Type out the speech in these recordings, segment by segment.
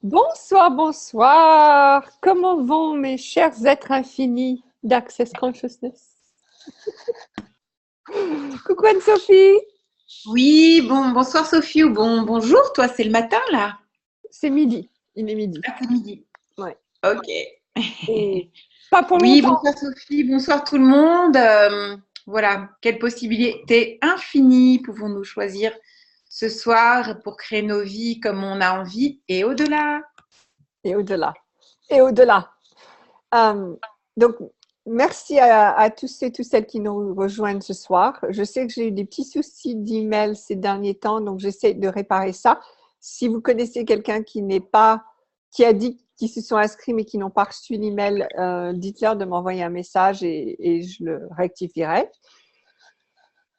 Bonsoir, bonsoir. Comment vont mes chers êtres infinis d'Access Consciousness? Coucou Anne-Sophie, Oui, bonsoir Sophie, ou bonjour, toi c'est le matin là? c'est midi. Il est midi. Ah, c'est midi. Ouais. Ok. Et pas pour Oui, longtemps. bonsoir Sophie, bonsoir tout le monde. Voilà, quelles possibilités infinies pouvons-nous choisir ce soir pour créer nos vies comme on a envie et au-delà? Et au-delà. Et au-delà. Euh, donc, merci à tous et toutes celles qui nous rejoignent ce soir. Je sais que j'ai eu des petits soucis d'email ces derniers temps, donc j'essaie de réparer ça. Si vous connaissez quelqu'un qui n'est pas, qui a dit qu'ils se sont inscrits mais qui n'ont pas reçu l'email, dites-leur de m'envoyer un message et je le rectifierai.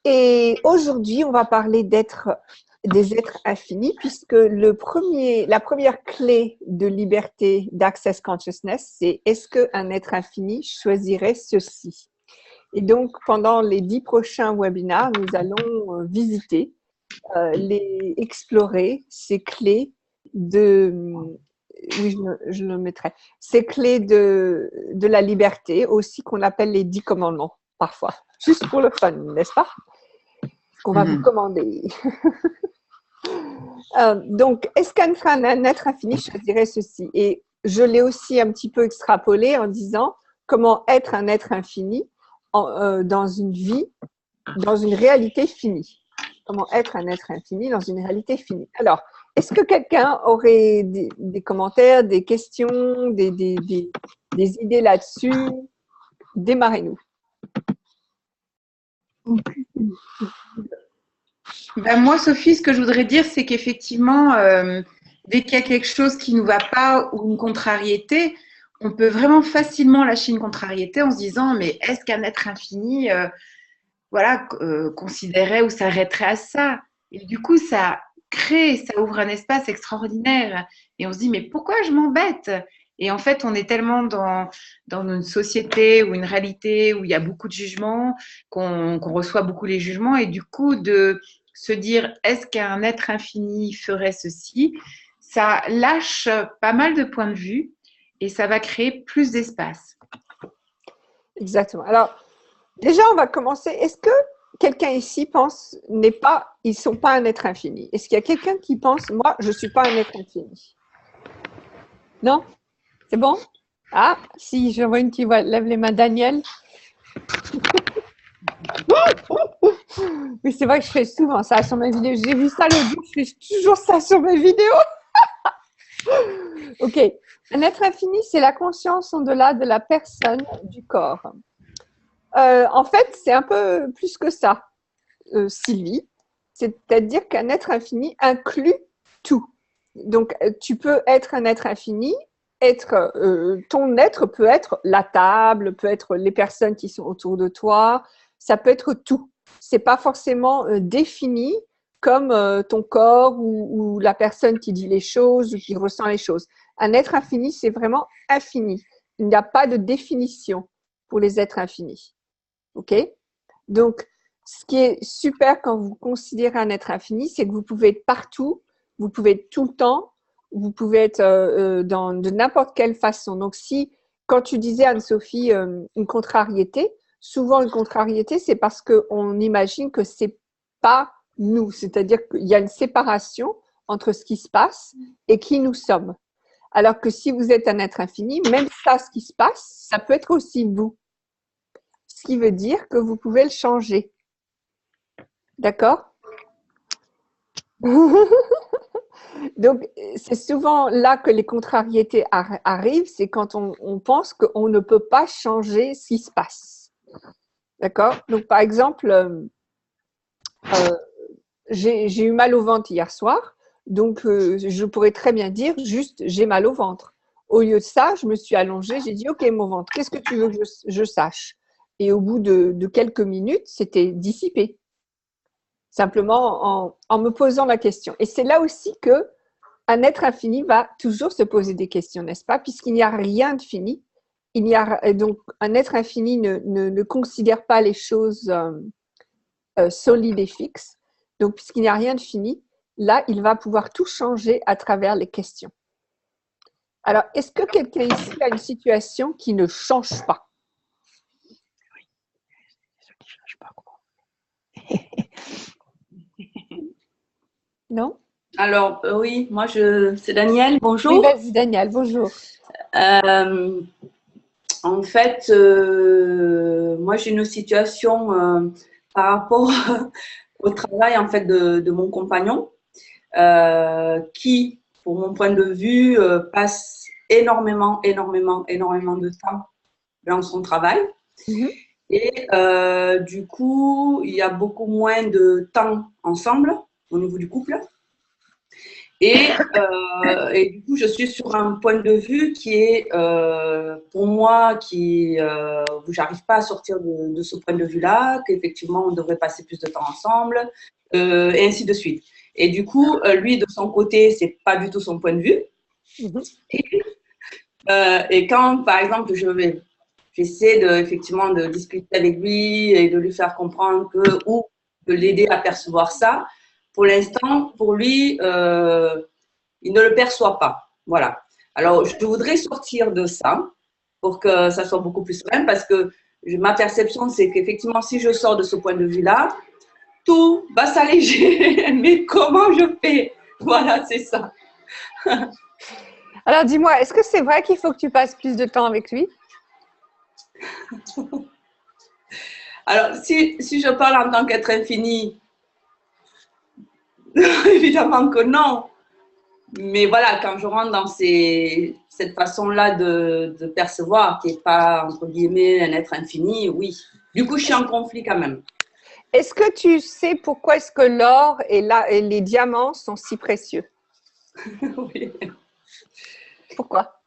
Et aujourd'hui, on va parler des êtres infinis, puisque la première clé de liberté d'Access Consciousness, c'est est-ce qu'un être infini choisirait ceci? Et donc, pendant les 10 prochains webinaires, nous allons visiter, explorer ces clés de, oui, je le mettrai, ces clés de la liberté, aussi qu'on appelle les 10 commandements, parfois, juste pour le fun, n'est-ce pas? Qu'on va vous commander. Donc, est-ce qu'un être infini choisirait ceci? Et je l'ai aussi un petit peu extrapolé en disant comment être un être infini dans une vie, dans une réalité finie. Comment être un être infini dans une réalité finie. Alors, est-ce que quelqu'un aurait des commentaires, des questions, des idées là-dessus? Démarrez-nous. Ben moi Sophie, ce que je voudrais dire, c'est qu'effectivement, dès qu'il y a quelque chose qui ne nous va pas ou une contrariété, on peut vraiment facilement lâcher une contrariété en se disant, mais est-ce qu'un être infini voilà, considérait ou s'arrêterait à ça. Et du coup, ça crée, ça ouvre un espace extraordinaire. Et on se dit, mais pourquoi je m'embête? Et en fait, on est tellement dans une société ou une réalité où il y a beaucoup de jugements, qu'on reçoit beaucoup les jugements. Et du coup, de se dire, est-ce qu'un être infini ferait ceci? Ça lâche pas mal de points de vue et ça va créer plus d'espace. Exactement. Alors, déjà, on va commencer. Est-ce que quelqu'un ici pense ils sont pas un être infini? Est-ce qu'il y a quelqu'un qui pense, moi, je suis pas un être infini? Non? C'est bon? Ah, si, je vois une qui lève les mains. Daniel. Mais c'est vrai que je fais souvent ça sur mes vidéos. J'ai vu ça l'autre jour, je fais toujours ça sur mes vidéos. Ok. Un être infini, c'est la conscience au-delà de la personne, du corps. En fait, c'est un peu plus que ça, Sylvie. C'est-à-dire qu'un être infini inclut tout. Donc, tu peux être un être infini, ton être peut être la table, peut être les personnes qui sont autour de toi, ça peut être tout. C'est pas forcément défini comme ton corps ou la personne qui dit les choses ou qui ressent les choses. Un être infini, c'est vraiment infini. Il n'y a pas de définition pour les êtres infinis. OK? Donc, ce qui est super quand vous considérez un être infini, c'est que vous pouvez être partout, vous pouvez être tout le temps, vous pouvez être de n'importe quelle façon. Donc, si, quand tu disais, Anne-Sophie, une contrariété, souvent une contrariété, c'est parce qu'on imagine que c'est pas nous. C'est-à-dire qu'il y a une séparation entre ce qui se passe et qui nous sommes. Alors que si vous êtes un être infini, même ça, ce qui se passe, ça peut être aussi vous. Ce qui veut dire que vous pouvez le changer. D'accord? Donc, c'est souvent là que les contrariétés arrivent, c'est quand on pense qu'on ne peut pas changer ce qui se passe. D'accord? Donc, par exemple, j'ai eu mal au ventre hier soir, donc je pourrais très bien dire juste j'ai mal au ventre. Au lieu de ça, je me suis allongée, j'ai dit ok mon ventre, qu'est-ce que tu veux que je sache? Et au bout de quelques minutes, c'était dissipé. Simplement en me posant la question. Et c'est là aussi que un être infini va toujours se poser des questions, n'est-ce pas? Puisqu'il n'y a rien de fini. Donc, un être infini ne considère pas les choses solides et fixes. Donc, puisqu'il n'y a rien de fini, là, il va pouvoir tout changer à travers les questions. Alors, est-ce que quelqu'un ici a une situation qui ne change pas? Non? Alors, oui, moi, c'est Daniel, bonjour. Oui, vas-y, Daniel, bonjour. En fait, moi, j'ai une situation par rapport au travail en fait, de mon compagnon qui, pour mon point de vue, passe énormément de temps dans son travail. Et du coup, il y a beaucoup moins de temps ensemble au niveau du couple. Et du coup, je suis sur un point de vue qui est, pour moi, où j'arrive pas à sortir de ce point de vue-là, qu'effectivement, on devrait passer plus de temps ensemble, et ainsi de suite. Et du coup, lui, de son côté, c'est pas du tout son point de vue. Et quand, par exemple, j'essaie effectivement de discuter avec lui et de lui faire comprendre ou de l'aider à percevoir ça, pour l'instant, pour lui, il ne le perçoit pas. Voilà. Alors, je voudrais sortir de ça pour que ça soit beaucoup plus serein parce que ma perception, c'est qu'effectivement, si je sors de ce point de vue-là, tout va s'alléger. Mais comment je fais? Voilà, c'est ça. Alors, dis-moi, est-ce que c'est vrai qu'il faut que tu passes plus de temps avec lui? Alors, si je parle en tant qu'être infini, évidemment que non. Mais voilà, quand je rentre dans cette façon-là de percevoir, qui n'est pas, entre guillemets, un être infini, oui. Du coup, je suis en conflit quand même. Est-ce que tu sais pourquoi est-ce que l'or et les diamants sont si précieux? Oui. Pourquoi?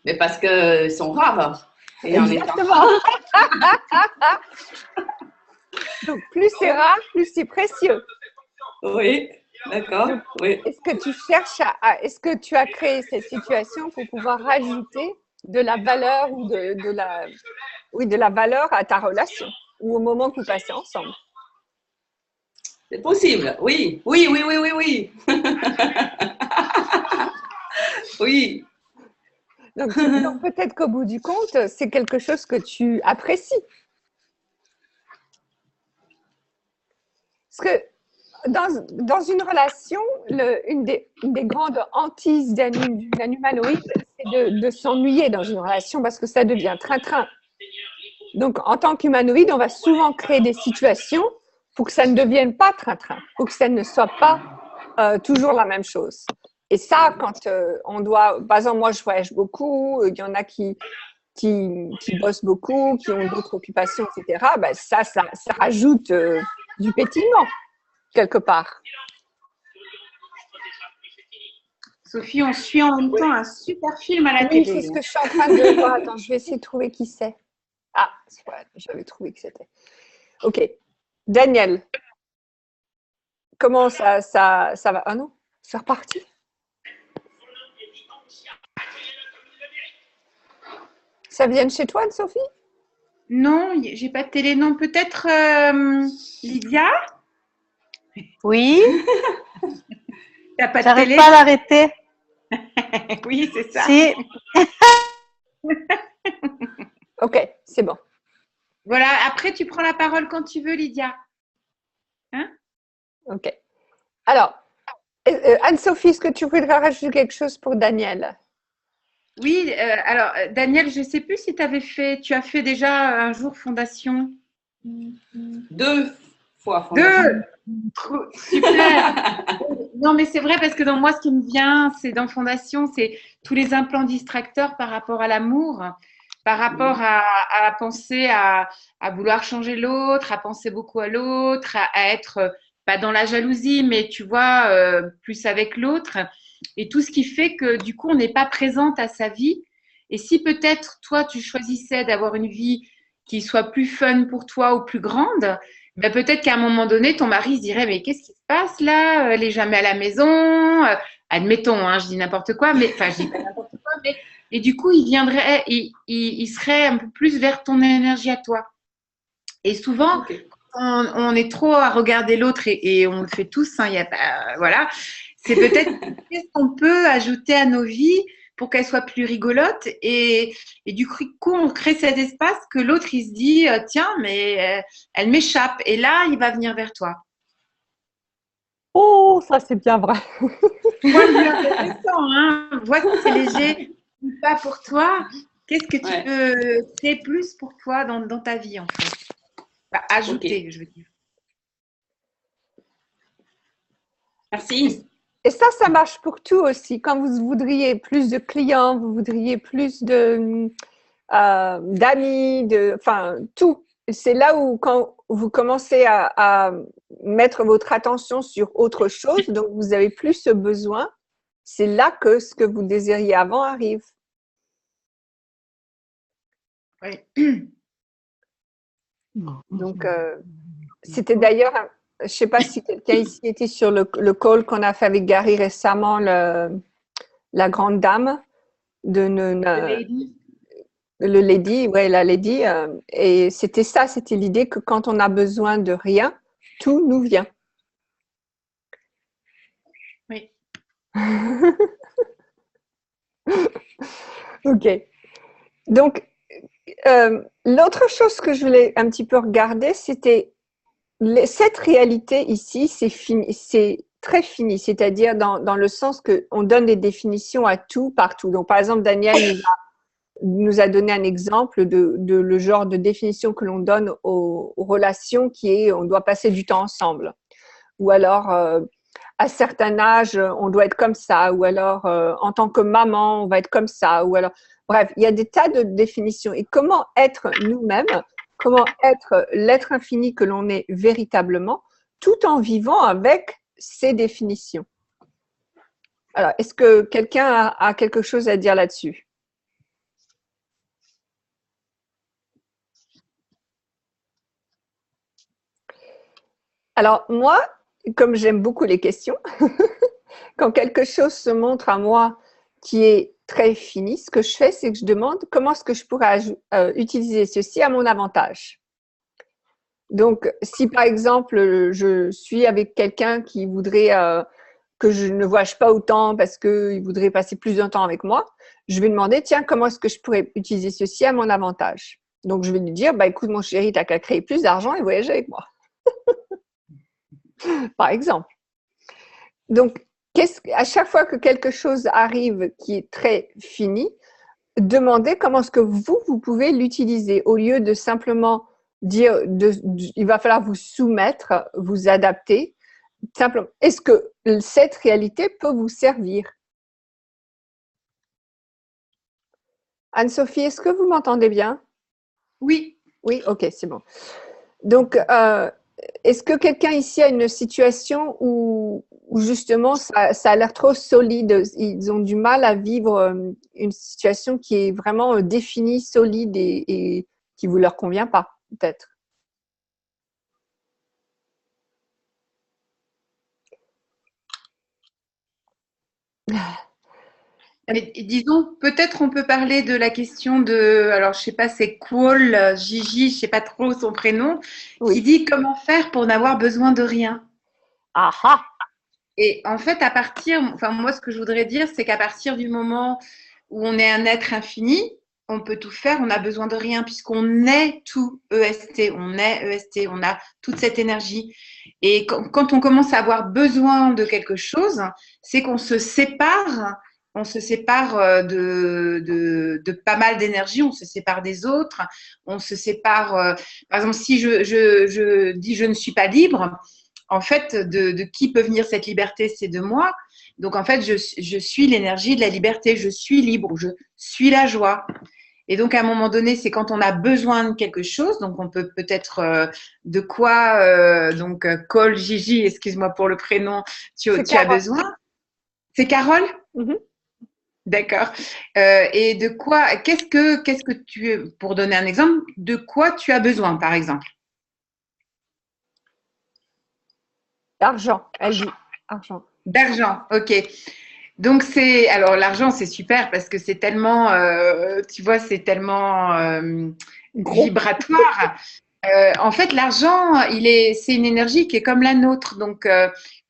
Mais parce qu'ils sont rares. Et exactement. Donc, plus c'est rare, plus c'est précieux. Oui, d'accord. Oui. Est-ce que tu cherches est-ce que tu as créé cette situation pour pouvoir rajouter de la valeur ou de la valeur à ta relation ou au moment que vous passez ensemble? C'est possible, oui. Oui. Oui. Donc peut-être qu'au bout du compte, c'est quelque chose que tu apprécies. Parce que dans une relation, une des grandes hantises d'un humanoïde, c'est de s'ennuyer dans une relation parce que ça devient train-train. Donc, en tant qu'humanoïde, on va souvent créer des situations pour que ça ne devienne pas train-train, pour que ça ne soit pas toujours la même chose. Et ça, quand on doit… Par exemple, moi, je voyage beaucoup, il y en a qui bossent beaucoup, qui ont d'autres occupations, etc. Ben, ça rajoute du pétillement, quelque part. Sophie, on suit en même temps un super film à la oui, télé. c'est ce que je suis en train de voir. Attends, je vais essayer de trouver qui c'est. Ah, c'est vrai, j'avais trouvé que c'était. Ok. Daniel, comment ça va? Ah non, c'est reparti. Ça vient de chez toi, Sophie? Non, j'ai pas de télé. Non, peut-être Lydia? Oui. T'as pas de J'arrive télé? pas à l'arrêter. Oui, c'est ça. Si. Ok, c'est bon. Voilà, après tu prends la parole quand tu veux, Lydia. Hein? Ok. Alors, Anne-Sophie, est-ce que tu voudrais rajouter quelque chose pour Daniel? Oui, alors Daniel, je ne sais plus si tu as fait déjà un jour fondation. 2 fois fondation. 2. Super. Non, mais c'est vrai parce que dans moi, ce qui me vient, c'est dans fondation, c'est tous les implants distracteurs par rapport à l'amour, par rapport à penser à vouloir changer l'autre, à penser beaucoup à l'autre, à être pas dans la jalousie, mais tu vois, plus avec l'autre. Et tout ce qui fait que du coup, on n'est pas présente à sa vie. Et si peut-être toi, tu choisissais d'avoir une vie qui soit plus fun pour toi ou plus grande, ben peut-être qu'à un moment donné, ton mari se dirait, mais qu'est-ce qui se passe là? Elle n'est jamais à la maison. Admettons, hein, je dis n'importe quoi, mais enfin, je dis pas n'importe quoi, mais et du coup, il viendrait, il serait un peu plus vers ton énergie à toi. Et souvent, on est trop à regarder l'autre et on le fait tous, hein, y a pas, voilà. C'est peut-être qu'est-ce qu'on peut ajouter à nos vies pour qu'elle soit plus rigolote. Et du coup, on crée cet espace que l'autre, il se dit, tiens, mais elle m'échappe. Et là, il va venir vers toi. Oh, ça c'est bien vrai. Point de vue intéressant, hein. Vois si c'est léger ou pas pour toi. Qu'est-ce que tu peux créer plus pour toi dans ta vie, en fait? Enfin, ajouter, je veux dire. Merci. Et ça marche pour tout aussi. Quand vous voudriez plus de clients, vous voudriez plus d'amis, enfin tout. C'est là où quand vous commencez à mettre votre attention sur autre chose, donc vous avez plus ce besoin, c'est là que ce que vous désiriez avant arrive. Oui. Donc, c'était d'ailleurs, je ne sais pas si quelqu'un ici était sur le call qu'on a fait avec Gary récemment, la grande dame de le lady, ouais, la lady. Et c'était ça, c'était l'idée que quand on a besoin de rien, tout nous vient. Oui. Ok. Donc, l'autre chose que je voulais un petit peu regarder, c'était cette réalité ici, c'est fini, c'est très fini, c'est-à-dire dans le sens qu'on donne des définitions à tout, partout. Donc, par exemple, Daniel nous a donné un exemple de le genre de définition que l'on donne aux relations qui est on doit passer du temps ensemble. Ou alors, à certain âge, on doit être comme ça. Ou alors, en tant que maman, on va être comme ça. Ou alors, bref, il y a des tas de définitions. Et comment être nous-mêmes, comment être l'être infini que l'on est véritablement, tout en vivant avec ces définitions. Alors, est-ce que quelqu'un a quelque chose à dire là-dessus? Alors, moi, comme j'aime beaucoup les questions, quand quelque chose se montre à moi qui est très fini, ce que je fais, c'est que je demande comment est-ce que je pourrais utiliser ceci à mon avantage. Donc, si par exemple, je suis avec quelqu'un qui voudrait que je ne voyage pas autant parce qu'il voudrait passer plus de temps avec moi, je vais demander, tiens, comment est-ce que je pourrais utiliser ceci à mon avantage? Donc, je vais lui dire, bah, écoute, mon chéri, tu n'as qu'à créer plus d'argent et voyager avec moi. Par exemple. Donc, à chaque fois que quelque chose arrive qui est très fini, demandez comment est-ce que vous pouvez l'utiliser au lieu de simplement dire il va falloir vous soumettre, vous adapter. Simplement, est-ce que cette réalité peut vous servir? Anne-Sophie, est-ce que vous m'entendez bien? Oui. Oui, ok, c'est bon. Donc, est-ce que quelqu'un ici a une situation où justement ça a l'air trop solide, ils ont du mal à vivre une situation qui est vraiment définie, solide et qui ne vous leur convient pas, peut-être? Mais disons, peut-être on peut parler de la question de, alors je sais pas, c'est Quol, Gigi, je sais pas trop son prénom, Oui. qui dit comment faire pour n'avoir besoin de rien. Aha! Et en fait, enfin moi ce que je voudrais dire, c'est qu'à partir du moment où on est un être infini, on peut tout faire, on n'a besoin de rien puisqu'on est tout EST, on est EST, on a toute cette énergie. Et quand on commence à avoir besoin de quelque chose, c'est qu'on se sépare. On se sépare de pas mal d'énergie, on se sépare des autres, on se sépare. Par exemple, si je dis je ne suis pas libre, en fait, de qui peut venir cette liberté? C'est de moi. Donc, en fait, je suis l'énergie de la liberté, je suis libre, je suis la joie. Et donc, à un moment donné, c'est quand on a besoin de quelque chose, donc on peut peut-être de quoi, donc Cole, Gigi, excuse-moi pour le prénom, tu as besoin. C'est Carole? Mm-hmm. D'accord. Et de quoi, qu'est-ce que tu, pour donner un exemple, de quoi tu as besoin, par exemple? D'argent, elle dit. Argent. D'argent, ok. Donc alors l'argent c'est super parce que c'est tellement, tu vois, c'est tellement vibratoire. En fait, l'argent, c'est une énergie qui est comme la nôtre. Donc,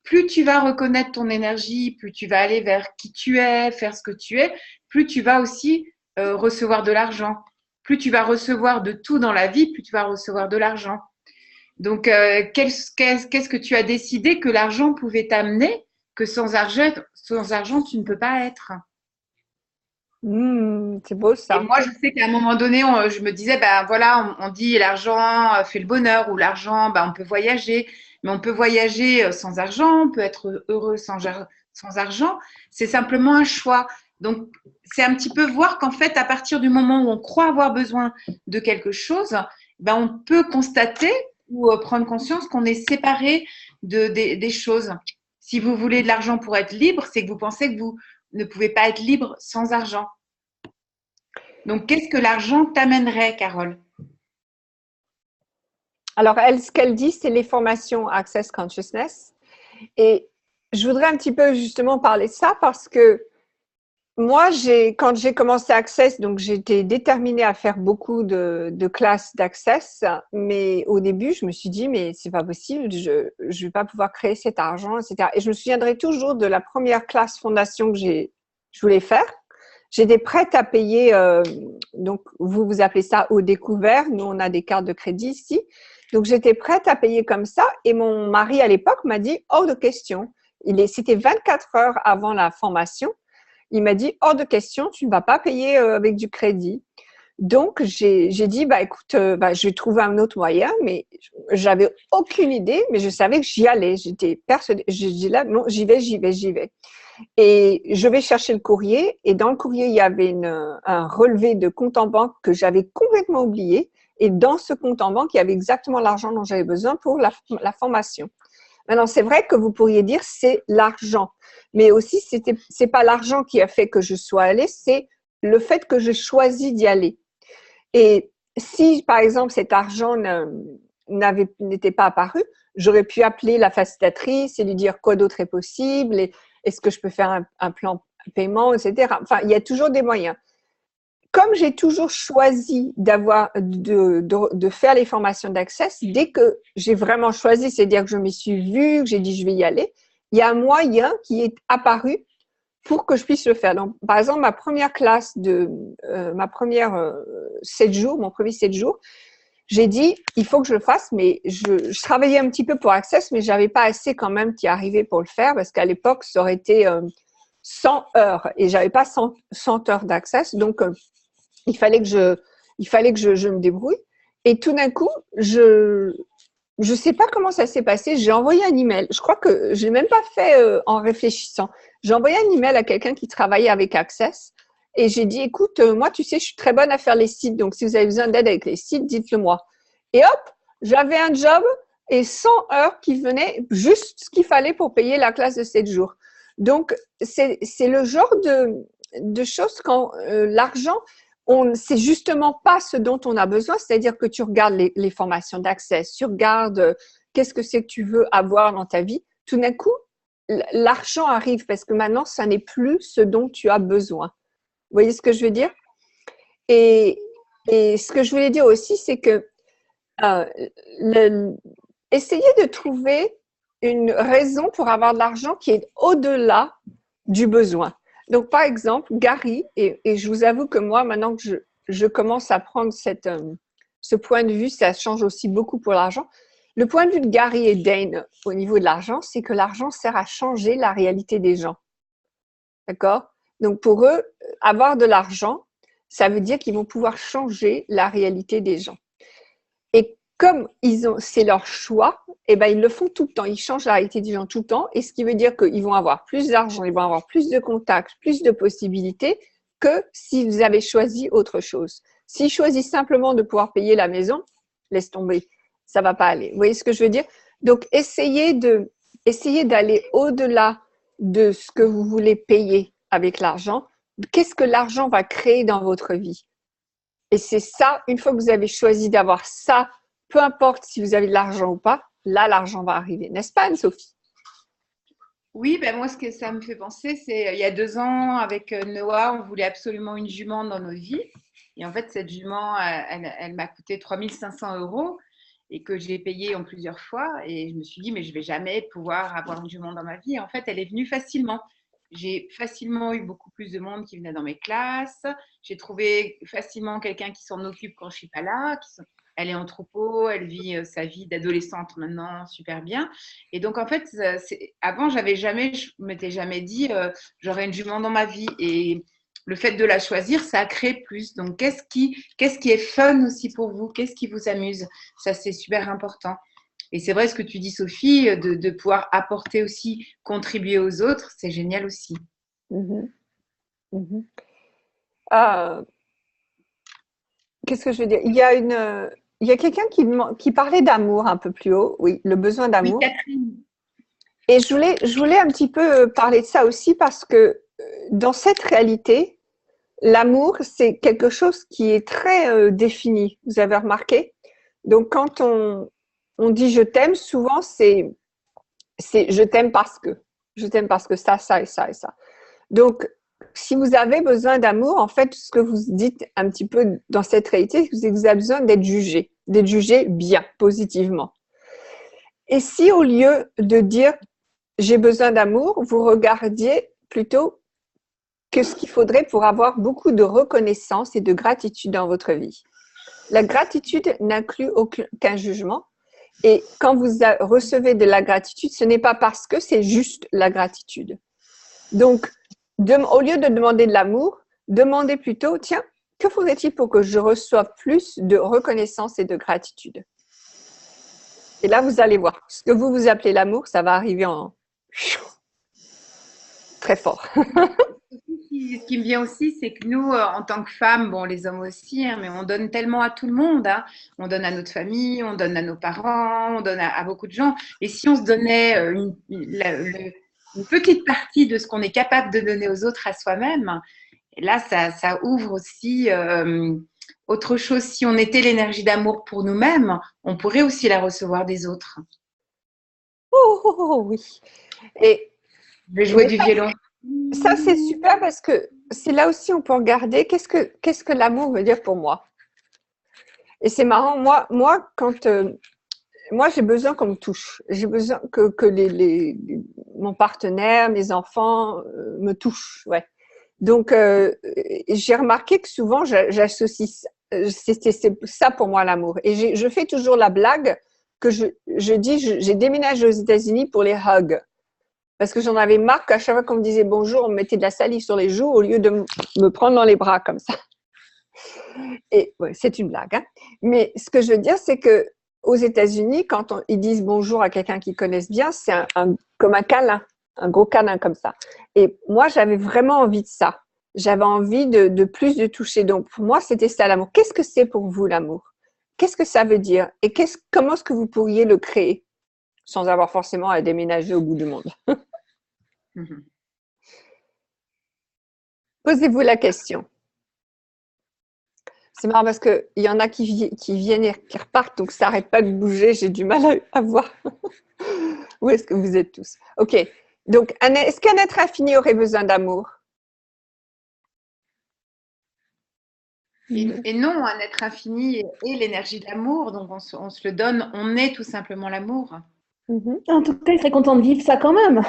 plus tu vas reconnaître ton énergie, plus tu vas aller vers qui tu es, faire ce que tu es, plus tu vas aussi recevoir de l'argent. Plus tu vas recevoir de tout dans la vie, plus tu vas recevoir de l'argent. Donc, qu'est-ce que tu as décidé que l'argent pouvait t'amener, que sans argent, tu ne peux pas être? C'est beau Et ça. moi, je sais qu'à un moment donné, je me disais, ben voilà, on dit l'argent fait le bonheur ou l'argent, ben, on peut voyager, mais on peut voyager sans argent, on peut être heureux sans argent. C'est simplement un choix. Donc, c'est un petit peu voir qu'en fait, à partir du moment où on croit avoir besoin de quelque chose, ben, on peut constater ou prendre conscience qu'on est séparé des choses. Si vous voulez de l'argent pour être libre, c'est que vous pensez que vous ne pouvez pas être libre sans argent. Donc, qu'est-ce que l'argent t'amènerait, Carole? Alors, elle, ce qu'elle dit, c'est les formations Access Consciousness. Et je voudrais un petit peu justement parler de ça parce que moi, quand j'ai commencé Access, donc j'étais déterminée à faire beaucoup de classes d'Access, mais au début, je me suis dit, mais c'est pas possible, je vais pas pouvoir créer cet argent, etc. Et je me souviendrai toujours de la première classe fondation que je voulais faire. J'étais prête à payer, donc vous appelez ça au découvert, nous on a des cartes de crédit ici. Donc j'étais prête à payer comme ça et mon mari à l'époque m'a dit hors de question. C'était 24 heures avant la formation. Il m'a dit hors de question, tu ne vas pas payer avec du crédit. Donc j'ai dit bah écoute, je vais trouver un autre moyen, mais j'avais aucune idée, mais je savais que j'y allais. J'étais persuadée. J'ai dit là non, j'y vais. Et je vais chercher le courrier et dans le courrier, il y avait un relevé de compte en banque que j'avais complètement oublié. Et dans ce compte en banque, il y avait exactement l'argent dont j'avais besoin pour la formation. Maintenant, c'est vrai que vous pourriez dire c'est l'argent, mais aussi c'est pas l'argent qui a fait que je sois allée, c'est le fait que je choisis d'y aller. Et si, par exemple, cet argent n'était pas apparu, j'aurais pu appeler la facilitatrice et lui dire quoi d'autre est possible, et est-ce que je peux faire un plan paiement, etc. Enfin, il y a toujours des moyens. Comme j'ai toujours choisi de faire les formations d'Access, dès que j'ai vraiment choisi, c'est-à-dire que je m'y suis vue, que j'ai dit je vais y aller, il y a un moyen qui est apparu pour que je puisse le faire. Donc, par exemple, ma première classe ma première 7 jours, mon premier 7 jours, j'ai dit, il faut que je le fasse, mais je travaillais un petit peu pour Access, mais j'avais pas assez quand même qui arrivait pour le faire, parce qu'à l'époque, ça aurait été 100 heures, et j'avais pas 100 heures d'Access, donc il fallait que je me débrouille. Et tout d'un coup, je sais pas comment ça s'est passé, j'ai envoyé un email. Je crois que je l'ai même pas fait en réfléchissant. J'ai envoyé un email à quelqu'un qui travaillait avec Access et j'ai dit, écoute, moi, tu sais, je suis très bonne à faire les sites, donc si vous avez besoin d'aide avec les sites, dites-le moi. Et hop, j'avais un job et 100 heures qui venaient, juste ce qu'il fallait pour payer la classe de 7 jours. Donc, c'est le genre de choses quand l'argent, c'est justement pas ce dont on a besoin, c'est-à-dire que tu regardes les formations d'Access, tu regardes qu'est-ce que c'est que tu veux avoir dans ta vie. Tout d'un coup, l'argent arrive parce que maintenant, ça n'est plus ce dont tu as besoin. Vous voyez ce que je veux dire? Et ce que je voulais dire aussi, c'est que essayer de trouver une raison pour avoir de l'argent qui est au-delà du besoin. Donc, par exemple, Gary, et je vous avoue que moi, maintenant que je commence à prendre ce point de vue, ça change aussi beaucoup pour l'argent. Le point de vue de Gary et Dane au niveau de l'argent, c'est que l'argent sert à changer la réalité des gens. D'accord? Donc, pour eux, avoir de l'argent, ça veut dire qu'ils vont pouvoir changer la réalité des gens. Et comme c'est leur choix, eh ben, ils le font tout le temps. Ils changent la réalité des gens tout le temps. Et ce qui veut dire qu'ils vont avoir plus d'argent, ils vont avoir plus de contacts, plus de possibilités que s'ils avaient choisi autre chose. S'ils choisissent simplement de pouvoir payer la maison, laisse tomber. Ça va pas aller. Vous voyez ce que je veux dire? Donc, essayez d'aller au-delà de ce que vous voulez payer avec l'argent. Qu'est-ce que l'argent va créer dans votre vie? Et c'est ça, une fois que vous avez choisi d'avoir ça, peu importe si vous avez de l'argent ou pas, là, l'argent va arriver. N'est-ce pas, Anne-Sophie? Oui, ben moi, ce que ça me fait penser, c'est il y a 2 ans, avec Noah, on voulait absolument une jument dans nos vies. Et en fait, cette jument, elle m'a coûté 3 500 € et que j'ai payé en plusieurs fois. Et je me suis dit, mais je ne vais jamais pouvoir avoir une jument dans ma vie. Et en fait, elle est venue facilement. j'ai facilement eu beaucoup plus de monde qui venait dans mes classes. J'ai trouvé facilement quelqu'un qui s'en occupe quand je ne suis pas là. Elle est en troupeau, elle vit sa vie d'adolescente maintenant super bien. Et donc, en fait, avant, je ne m'étais jamais dit j'aurais une jument dans ma vie. Et le fait de la choisir, ça a créé plus. Donc, qu'est-ce qui est fun aussi pour vous? Qu'est-ce qui vous amuse? Ça, c'est super important. Et c'est vrai ce que tu dis, Sophie, de pouvoir apporter aussi, contribuer aux autres, c'est génial aussi. Mhm. Mhm. Qu'est-ce que je veux dire? Il y a quelqu'un qui parlait d'amour un peu plus haut. Oui, le besoin d'amour. Oui, Catherine. Et je voulais un petit peu parler de ça aussi parce que dans cette réalité, l'amour, c'est quelque chose qui est très défini. Vous avez remarqué? Donc, quand on dit je t'aime, souvent, c'est je t'aime parce que. Je t'aime parce que ça, ça et ça et ça. Donc, si vous avez besoin d'amour, en fait, ce que vous dites un petit peu dans cette réalité, c'est que vous avez besoin d'être jugé bien, positivement. Et si au lieu de dire j'ai besoin d'amour, vous regardiez plutôt que ce qu'il faudrait pour avoir beaucoup de reconnaissance et de gratitude dans votre vie. La gratitude n'inclut aucun jugement. Et quand vous recevez de la gratitude, ce n'est pas parce que c'est juste la gratitude. Donc, au lieu de demander de l'amour, demandez plutôt, tiens, que faudrait-il pour que je reçoive plus de reconnaissance et de gratitude? Et là, vous allez voir, ce que vous appelez l'amour, ça va arriver en très fort. Ce qui me vient aussi, c'est que nous, en tant que femmes, bon, les hommes aussi, hein, mais on donne tellement à tout le monde. Hein. On donne à notre famille, on donne à nos parents, on donne à beaucoup de gens. Et si on se donnait une petite partie de ce qu'on est capable de donner aux autres à soi-même, là, ça ouvre aussi autre chose. Si on était l'énergie d'amour pour nous-mêmes, on pourrait aussi la recevoir des autres. Oh oui. Et je vais jouer du violon. Ça, c'est super parce que c'est là aussi on peut regarder qu'est-ce que l'amour veut dire pour moi. Et c'est marrant, moi quand moi j'ai besoin qu'on me touche, j'ai besoin que mon partenaire, mes enfants me touchent, ouais. Donc j'ai remarqué que souvent j'associe c'est ça pour moi l'amour. Et je fais toujours la blague que je dis j'ai déménagé aux États-Unis pour les hugs. Parce que j'en avais marre qu'à chaque fois qu'on me disait bonjour, on me mettait de la salive sur les joues au lieu de me prendre dans les bras comme ça. Et ouais, c'est une blague. Hein. Mais ce que je veux dire, c'est que aux États-Unis, quand ils disent bonjour à quelqu'un qu'ils connaissent bien, c'est comme un câlin, un gros câlin comme ça. Et moi, j'avais vraiment envie de ça. J'avais envie de plus de toucher. Donc, pour moi, c'était ça l'amour. Qu'est-ce que c'est pour vous l'amour? Qu'est-ce que ça veut dire? Et comment est-ce que vous pourriez le créer sans avoir forcément à déménager au bout du monde? Posez-vous la question. C'est marrant parce qu'il y en a qui viennent et qui repartent, donc ça n'arrête pas de bouger, j'ai du mal à voir. Où est-ce que vous êtes tous? Ok, donc est-ce qu'un être infini aurait besoin d'amour? Et non, un être infini est l'énergie de l'amour, donc on se le donne, on est tout simplement l'amour. En tout cas, il serait content de vivre ça quand même.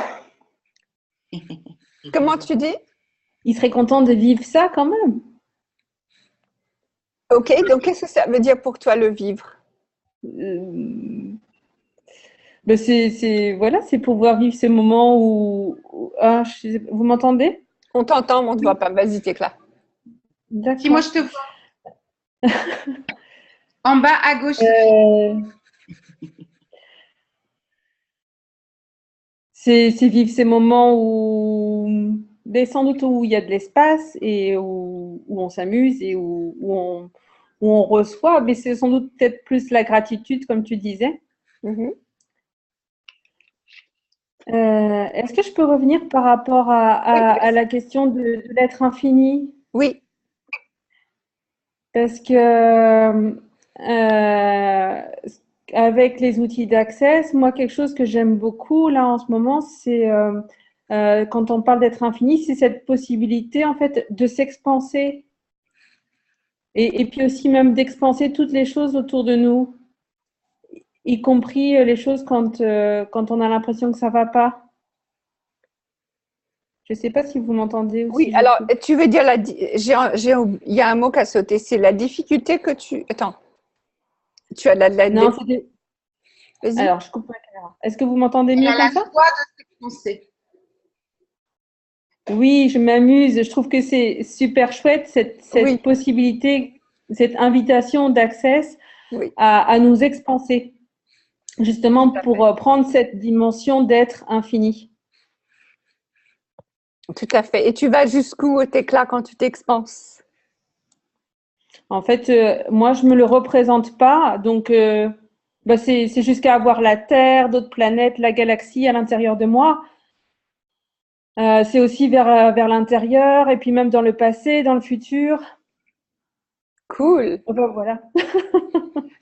Comment tu dis? Il serait content de vivre ça quand même. Ok, donc qu'est-ce que ça veut dire pour toi le vivre? Voilà, c'est pouvoir vivre ces moments où vous m'entendez? On t'entend, mais on ne te voit pas. Vas-y, t'éclates. D'accord. Si moi je te vois. En bas à gauche. C'est vivre ces moments où, sans doute où il y a de l'espace et où on s'amuse et où on reçoit, mais c'est sans doute peut-être plus la gratitude, comme tu disais. Est-ce que je peux revenir par rapport à la question de l'être infini? Oui. Parce que avec les outils d'Access, moi, quelque chose que j'aime beaucoup là en ce moment, c'est quand on parle d'être infini, c'est cette possibilité en fait de s'expanser et puis aussi même d'expanser toutes les choses autour de nous, y compris les choses quand on a l'impression que ça va pas. Je ne sais pas si vous m'entendez aussi. Oui, alors tu veux dire il y a un mot qui a sauté, c'est la difficulté que tu. Attends, tu as Non, Vas-y. alors je coupe ma caméra. Est-ce que vous m'entendez Elle mieux a comme la ça? joie de s'expanser. Oui, je m'amuse. Je trouve que c'est super chouette cette Oui, possibilité, cette invitation d'Access oui, à nous expanser, justement tout à pour fait. prendre cette dimension d'être infini. Tout à fait. Et tu vas jusqu'où au éclat quand tu t'expanses? En fait, moi, je me le représente pas, donc bah, c'est jusqu'à avoir la Terre, d'autres planètes, la galaxie à l'intérieur de moi. C'est aussi vers l'intérieur et puis même dans le passé, dans le futur. Cool. Enfin, voilà.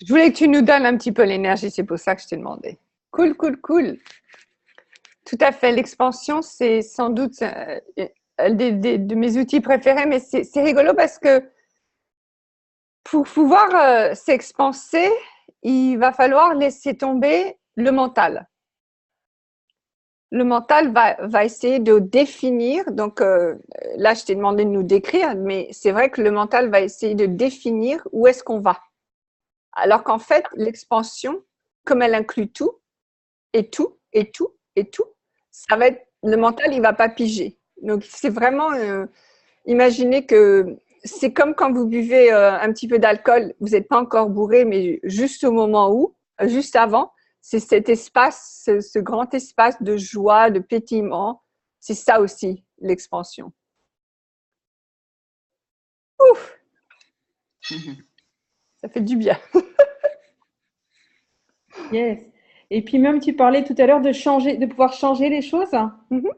Je voulais que tu nous donnes un petit peu l'énergie, c'est pour ça que je t'ai demandé. Cool, cool, cool. Tout à fait. L'expansion, c'est sans doute un de mes outils préférés, mais c'est rigolo parce que pour pouvoir s'expanser, il va falloir laisser tomber le mental. Le mental va essayer de définir, donc là je t'ai demandé de nous décrire, mais c'est vrai que le mental va essayer de définir où est-ce qu'on va. Alors qu'en fait, l'expansion, comme elle inclut tout, et tout, et tout, et tout, ça va être, le mental, il va pas piger. Donc c'est vraiment, imaginez que c'est comme quand vous buvez un petit peu d'alcool, vous n'êtes pas encore bourré, mais juste au moment où, juste avant, c'est cet espace, ce grand espace de joie, de pétillement. C'est ça aussi, l'expansion. Ouf, ça fait du bien. Yes. Et puis même, tu parlais tout à l'heure de changer, de pouvoir changer les choses. Mhm.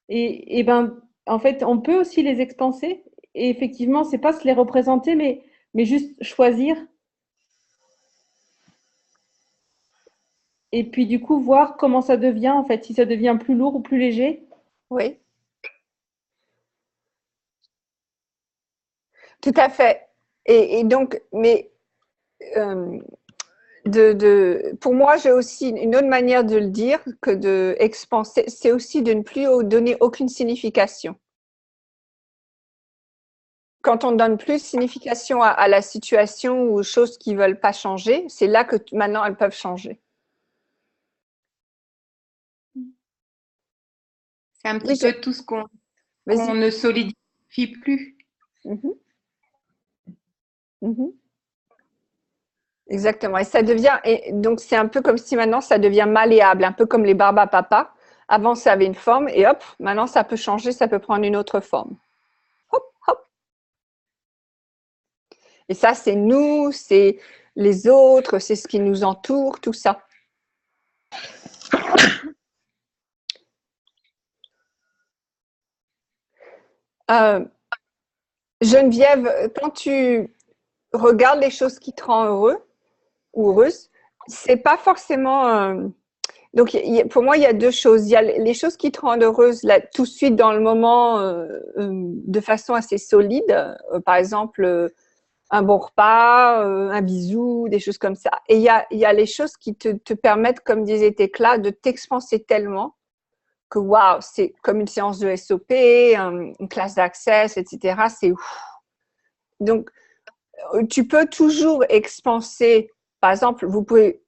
Et ben, en fait, on peut aussi les expanser. Et effectivement, c'est pas se les représenter, mais juste choisir. Et puis du coup, voir comment ça devient, en fait, si ça devient plus lourd ou plus léger. Oui, tout à fait. Et donc, mais euh, pour moi, j'ai aussi une autre manière de le dire que de expanser, c'est aussi de ne plus donner aucune signification. Quand on donne plus de signification à la situation ou aux choses qui ne veulent pas changer, c'est là que maintenant elles peuvent changer. C'est un Oui, petit peu tout ce qu'on vas-y. ne solidifie plus. Mhm. Mhm. Exactement. Et ça devient, et donc c'est un peu comme si maintenant ça devient malléable, un peu comme les barbes à papa. Avant, ça avait une forme et hop, maintenant ça peut changer, ça peut prendre une autre forme. Hop, hop. Et ça, c'est nous, c'est les autres, c'est ce qui nous entoure, tout ça. Euh, Geneviève, quand tu regardes les choses qui te rendent heureux ou heureuse, c'est pas forcément. Donc, pour moi, il y a deux choses. Il y a les choses qui te rendent heureuse là, tout de suite dans le moment, de façon assez solide. Par exemple, un bon repas, un bisou, des choses comme ça. Et il y a les choses qui te permettent, comme disait Tecla, de t'expanser tellement que waouh, c'est comme une séance de SOP, une classe d'access, etc. C'est ouf. Donc, tu peux toujours expanser. Par exemple, vous pouvez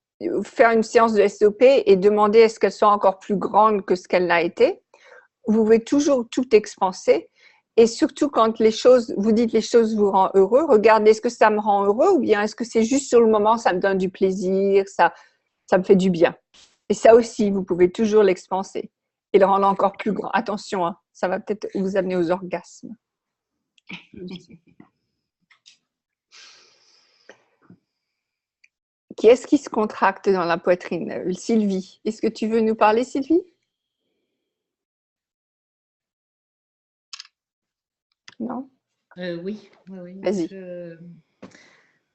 faire une séance de SOP et demander est-ce qu'elle soit encore plus grande que ce qu'elle l'a été. Vous pouvez toujours tout expanser. Et surtout quand les choses, vous dites les choses vous rendent heureux, regardez est-ce que ça me rend heureux ou bien est-ce que c'est juste sur le moment, ça me donne du plaisir, ça me fait du bien. Et ça aussi, vous pouvez toujours l'expanser et le rendre encore plus grand. Attention, hein, ça va peut-être vous amener aux orgasmes. Qui est-ce qui se contracte dans la poitrine? Sylvie. Est-ce que tu veux nous parler, Sylvie? Non? Oui, oui, oui. Vas-y.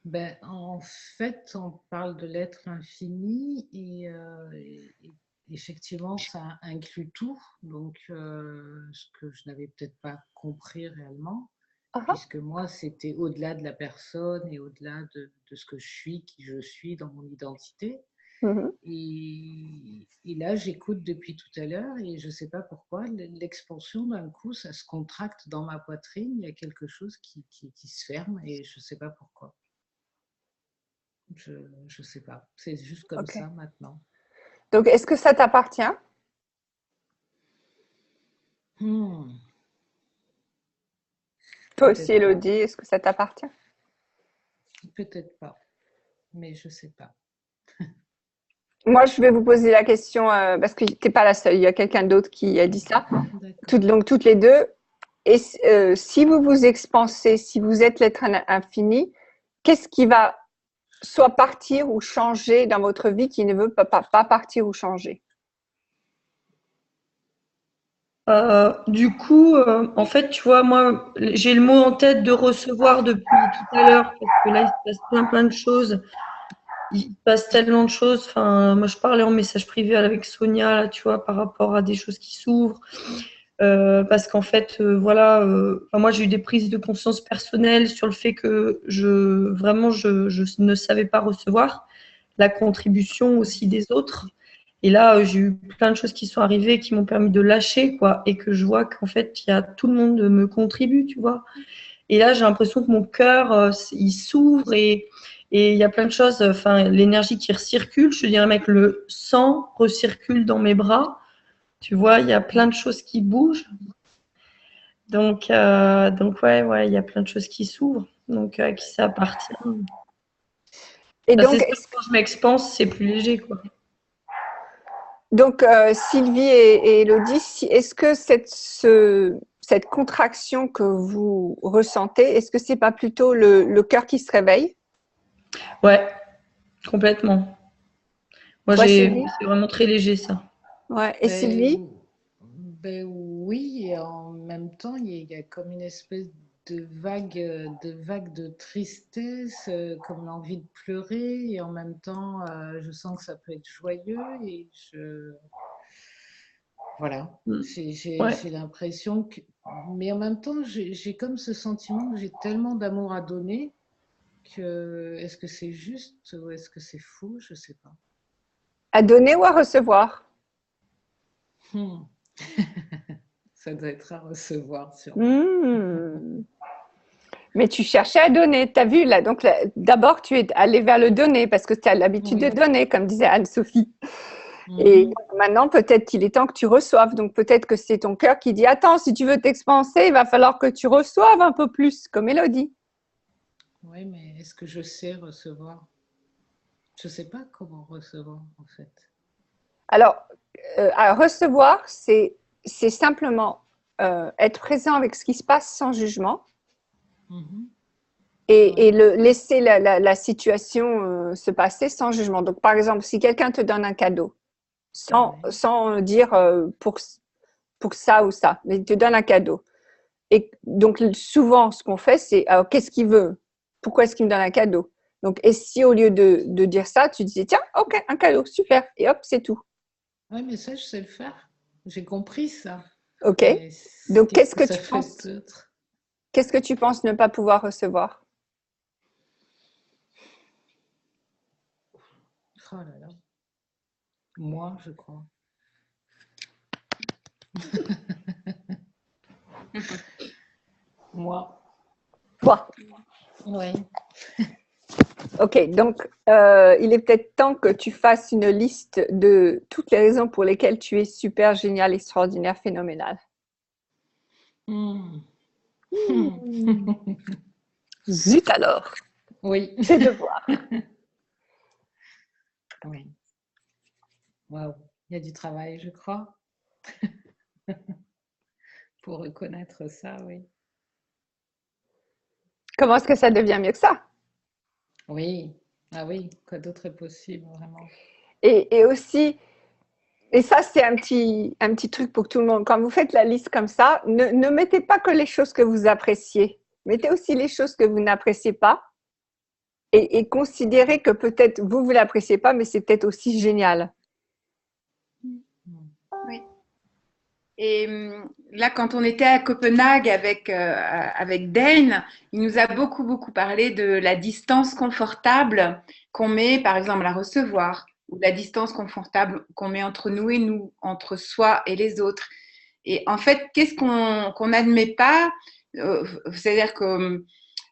Ben, en fait, on parle de l'être infini et effectivement, ça inclut tout. Donc, ce que je n'avais peut-être pas compris réellement, Ah, puisque moi, c'était au-delà de la personne et au-delà de ce que je suis, qui je suis dans mon identité. Mhm. Et là, j'écoute depuis tout à l'heure et je ne sais pas pourquoi, l'expansion d'un coup, ça se contracte dans ma poitrine. Il y a quelque chose qui se ferme et je ne sais pas pourquoi. Je ne sais pas. C'est juste comme Ok. ça maintenant. Donc, est-ce que ça t'appartient? Hmm, Toi aussi, peut-être pas. Elodie, est-ce que ça t'appartient? Peut-être pas. Mais je ne sais pas. Moi, je vais vous poser la question parce que tu n'es pas la seule. Il y a quelqu'un d'autre qui a dit ça. D'accord. Donc, toutes les deux. Et si vous vous expansez, si vous êtes l'être infini, qu'est-ce qui va soit partir ou changer dans votre vie qui ne veut pas partir ou changer? Du coup, en fait, tu vois, moi, j'ai le mot en tête de recevoir depuis tout à l'heure, parce que là, il se passe plein de choses. Il se passe tellement de choses. Enfin, moi, je parlais en message privé avec Sonia, là, tu vois, par rapport à des choses qui s'ouvrent. Parce qu'en fait, voilà, enfin, moi, j'ai eu des prises de conscience personnelles sur le fait que vraiment, je ne savais pas recevoir la contribution aussi des autres. Et là, j'ai eu plein de choses qui sont arrivées qui m'ont permis de lâcher, quoi, et que je vois qu'en fait, il y a tout le monde me contribue, tu vois. Et là, j'ai l'impression que mon cœur, il s'ouvre et il y a plein de choses, enfin, l'énergie qui recircule, je te dirais, mec, le sang recircule dans mes bras, tu vois, il y a plein de choses qui bougent. Donc ouais, il y a plein de choses qui s'ouvrent, donc qui ça appartient. Et Bah, donc, c'est sûr que quand je m'expanse, c'est plus léger, quoi. donc Sylvie et Elodie, est-ce que cette contraction que vous ressentez, est-ce que c'est pas plutôt le cœur qui se réveille? Ouais, complètement. Moi, Toi, Sylvie? c'est vraiment très léger, ça. Ouais. Et Sylvie? Oui, et en même temps, il y a comme une espèce de vague de tristesse, comme l'envie de pleurer, et en même temps, je sens que ça peut être joyeux, et voilà, Mm. j'ai Ouais. l'impression que, mais en même temps, j'ai comme ce sentiment que j'ai tellement d'amour à donner que est-ce que c'est juste ou est-ce que c'est faux, je sais pas. À donner ou à recevoir? Hmm. Ça doit être à recevoir, sûrement. Hmm. Mais tu cherchais à donner, tu as vu là. Donc d'abord, tu es allé vers le donner parce que tu as l'habitude de Oui. donner, comme disait Anne-Sophie. Et Mhm. maintenant, peut-être qu'il est temps que tu reçoives. Donc peut-être que c'est ton cœur qui dit attends, si tu veux t'expanser, il va falloir que tu reçoives un peu plus, comme Élodie. Oui, mais est-ce que je sais recevoir? Je ne sais pas comment recevoir, en fait. Alors, à recevoir, c'est simplement être présent avec ce qui se passe sans jugement. Mhm. Et laisser la situation se passer sans jugement. Donc, par exemple, si quelqu'un te donne un cadeau, sans dire pour ça ou ça, mais il te donne un cadeau. Et donc, souvent, ce qu'on fait, c'est qu'est-ce qu'il veut? Pourquoi est-ce qu'il me donne un cadeau? Donc, et si au lieu de dire ça, tu disais, tiens, ok, un cadeau, super, et hop, c'est tout. Oui, mais ça, je sais le faire. J'ai compris ça. Ok. Mais Donc, qu'est-ce que ça fait d'autre? qu'est-ce que tu penses ne pas pouvoir recevoir? Oh là là. Moi, je crois. Moi. Toi. Oui. Ok, donc il est peut-être temps que tu fasses une liste de toutes les raisons pour lesquelles tu es super, génial, extraordinaire, phénoménal. Hmm. Zut alors, Oui. fais devoir. Oui. Waouh. Il y a du travail, je crois, pour reconnaître ça, oui. Comment est-ce que ça devient mieux que ça? Oui. Ah oui, quoi d'autre est possible, vraiment? Et aussi, et ça c'est un petit truc pour tout le monde, quand vous faites la liste comme ça, ne mettez pas que les choses que vous appréciez, mettez aussi les choses que vous n'appréciez pas et considérez que peut-être vous l'appréciez pas, mais c'est peut-être aussi génial. Oui. Et là, quand on était à Copenhague avec Dane, il nous a beaucoup parlé de la distance confortable qu'on met, par exemple, à recevoir, ou la distance confortable qu'on met entre nous et nous, entre soi et les autres. Et en fait, qu'est-ce qu'on n'admet pas? C'est-à-dire que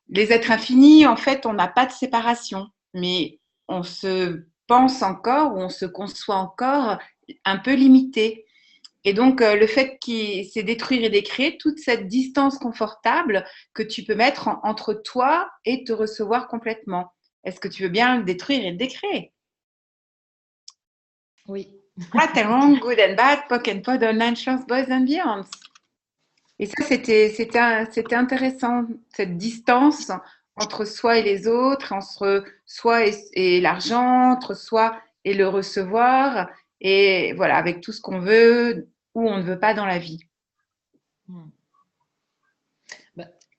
les êtres infinis, en fait, on n'a pas de séparation, mais on se pense encore ou on se conçoit encore un peu limité. Et donc, le fait c'est détruire et décréer toute cette distance confortable que tu peux mettre entre toi et te recevoir complètement. Est-ce que tu veux bien le détruire et le décréer? Oui. Right and wrong, good and bad, POC and POD, online chance, boys and beyonds. Et ça, c'était intéressant, cette distance entre soi et les autres, entre soi et l'argent, entre soi et le recevoir, et voilà, avec tout ce qu'on veut ou on ne veut pas dans la vie.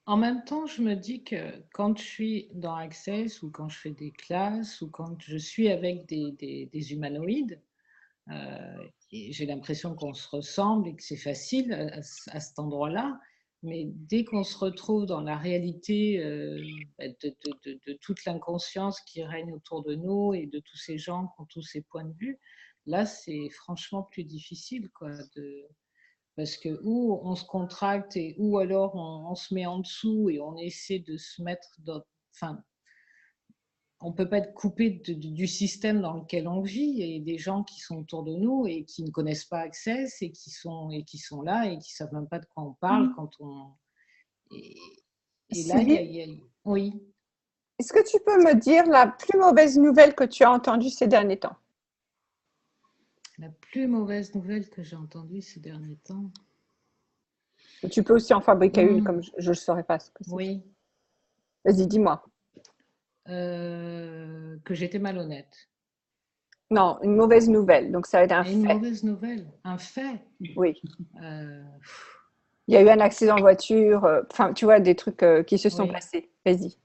En même temps, je me dis que quand je suis dans Access ou quand je fais des classes ou quand je suis avec des humanoïdes, j'ai l'impression qu'on se ressemble et que c'est facile à cet endroit-là. Mais dès qu'on se retrouve dans la réalité de toute l'inconscience qui règne autour de nous et de tous ces gens qui ont tous ces points de vue, là, c'est franchement plus difficile, quoi, parce que ou on se contracte ou alors on se met en dessous et on essaie de se mettre dans... Enfin, on ne peut pas être coupé du système dans lequel on vit et des gens qui sont autour de nous et qui ne connaissent pas Access et qui sont là et qui ne savent même pas de quoi on parle quand on... Et là, oui. Est-ce que tu peux me dire la plus mauvaise nouvelle que tu as entendue ces derniers temps? La plus mauvaise nouvelle que j'ai entendue ces derniers temps. Tu peux aussi en fabriquer une, comme je ne saurais pas ce que c'est. Oui. Vas-y, dis-moi. Que j'étais malhonnête. Non, une mauvaise nouvelle. Donc, ça va être un fait. Une mauvaise nouvelle, un fait. Oui. Il y a eu un accident de voiture. Enfin, tu vois, des trucs qui se sont passés. Vas-y.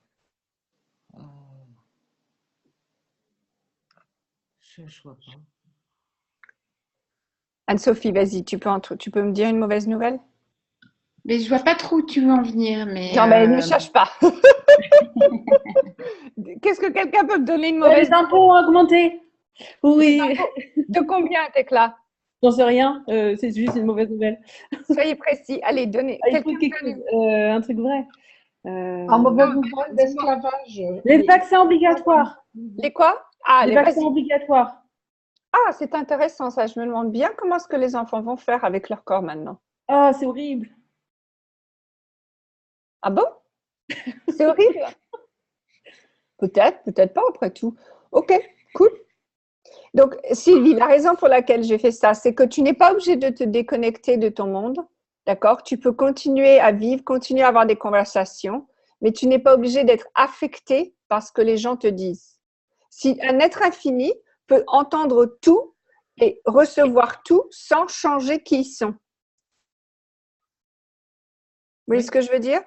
Je ne vois pas. Anne-Sophie, vas-y, tu peux me dire une mauvaise nouvelle? Mais je vois pas trop où tu veux en venir. Mais non, mais ne cherche pas. Qu'est-ce que quelqu'un peut me donner une mauvaise nouvelle? Les impôts ont augmenté. Oui. De combien, Tekla? J'en sais rien. C'est juste une mauvaise nouvelle. Soyez précis. Allez, donnez. Un truc vrai. En mauvaise nouvelle d'esclavage. Les vaccins obligatoires. Les quoi? Ah, les vaccins obligatoires. Ah, c'est intéressant ça. Je me demande bien comment est-ce que les enfants vont faire avec leur corps maintenant. Ah, c'est horrible. Ah bon? C'est horrible? Peut-être, peut-être pas après tout. Ok, cool. Donc, Sylvie, la raison pour laquelle j'ai fait ça, c'est que tu n'es pas obligé de te déconnecter de ton monde, d'accord? Tu peux continuer à vivre, continuer à avoir des conversations, mais tu n'es pas obligé d'être affecté par ce que les gens te disent. Si un être infini peut entendre tout et recevoir tout sans changer qui ils sont. Vous voyez ce que je veux dire?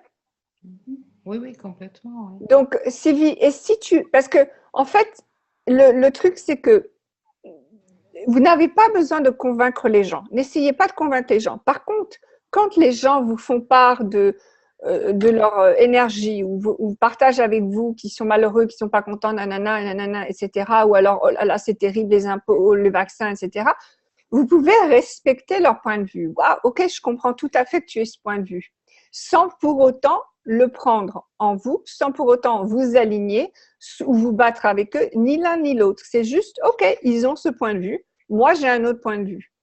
Oui, oui, complètement. Oui. Donc, Sylvie, et si tu... Parce que, en fait, le truc, c'est que vous n'avez pas besoin de convaincre les gens. N'essayez pas de convaincre les gens. Par contre, quand les gens vous font part de leur énergie ou partagent avec vous qu'ils sont malheureux, qu'ils ne sont pas contents, nanana, nanana, etc., ou alors, oh là là, c'est terrible, les impôts, le vaccin, etc., vous pouvez respecter leur point de vue. Waouh, ok, je comprends tout à fait que tu aies ce point de vue. Sans pour autant le prendre en vous, sans pour autant vous aligner ou vous battre avec eux, ni l'un ni l'autre. C'est juste, ok, ils ont ce point de vue, moi j'ai un autre point de vue.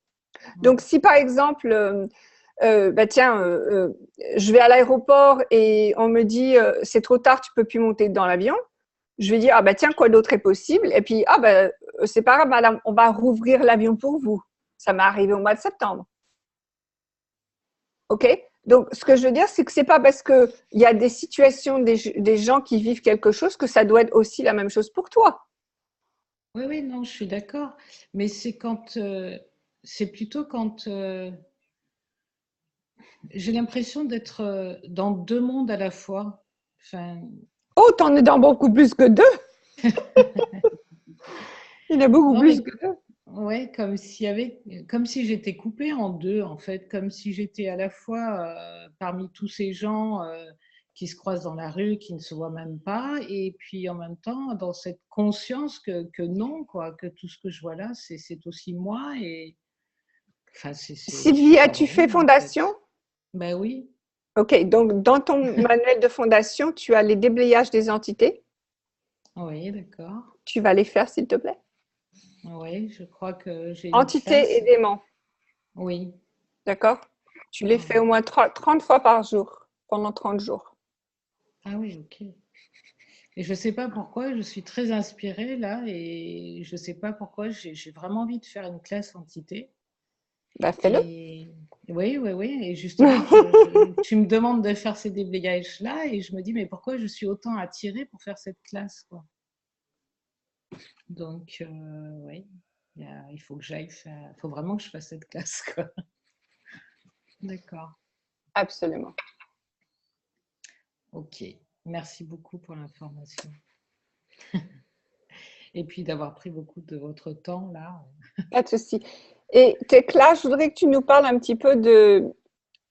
Donc si par exemple, je vais à l'aéroport et on me dit c'est trop tard, tu peux plus monter dans l'avion, je vais dire ah bah tiens, quoi d'autre est possible? Et puis c'est pas grave madame, on va rouvrir l'avion pour vous. Ça m'est arrivé au mois de septembre. Ok? Donc, ce que je veux dire, c'est que c'est pas parce qu'il y a des situations, des gens qui vivent quelque chose que ça doit être aussi la même chose pour toi. Oui, oui, non, je suis d'accord. Mais c'est c'est plutôt quand j'ai l'impression d'être dans deux mondes à la fois. Enfin... Oh, t'en es dans beaucoup plus que deux. Il y en a beaucoup plus que deux. Oui, comme si j'étais coupée en deux, en fait, comme si j'étais à la fois parmi tous ces gens qui se croisent dans la rue, qui ne se voient même pas, et puis en même temps, dans cette conscience que non, quoi, que tout ce que je vois là, c'est aussi moi. Et enfin, Sylvie, as-tu fait fondation? Ben oui. Ok, donc dans ton manuel de fondation, tu as les déblayages des entités. Oui, d'accord. Tu vas les faire, s'il te plaît. Oui, je crois que j'ai une Entités classe. et démons. Oui. D'accord? Tu les fais au moins 30 fois par jour, pendant 30 jours. Ah oui, ok. Et je ne sais pas pourquoi, je suis très inspirée là, et je ne sais pas pourquoi, j'ai vraiment envie de faire une classe entité. Bah, fais-le. Oui, oui, oui. Et justement, tu me demandes de faire ces déblayages-là, et je me dis, mais pourquoi je suis autant attirée pour faire cette classe, quoi. Donc, oui, il faut que j'aille faire, il faut vraiment que je fasse cette classe, quoi. D'accord. Absolument. Ok. Merci beaucoup pour l'information. Et puis d'avoir pris beaucoup de votre temps, là. Pas de souci. Et Tekla, je voudrais que tu nous parles un petit peu de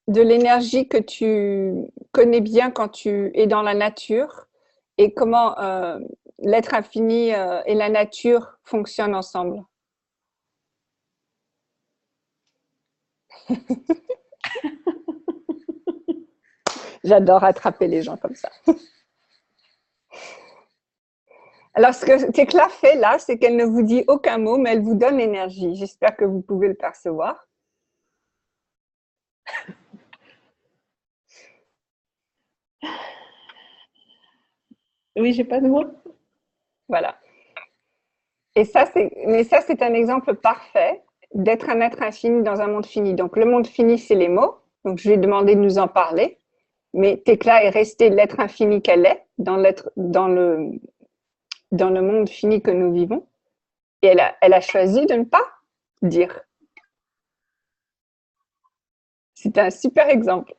l'énergie que tu connais bien quand tu es dans la nature et comment l'être infini et la nature fonctionnent ensemble. J'adore attraper les gens comme ça. Alors, ce que Tekla fait là, c'est qu'elle ne vous dit aucun mot, mais elle vous donne l'énergie. J'espère que vous pouvez le percevoir. Oui, j'ai pas de mots. Voilà. Et ça, c'est un exemple parfait d'être un être infini dans un monde fini. Donc, le monde fini, c'est les mots. Donc, je lui ai demandé de nous en parler. Mais Tekla est restée l'être infini qu'elle est dans le monde fini que nous vivons. Et elle a choisi de ne pas dire. C'est un super exemple.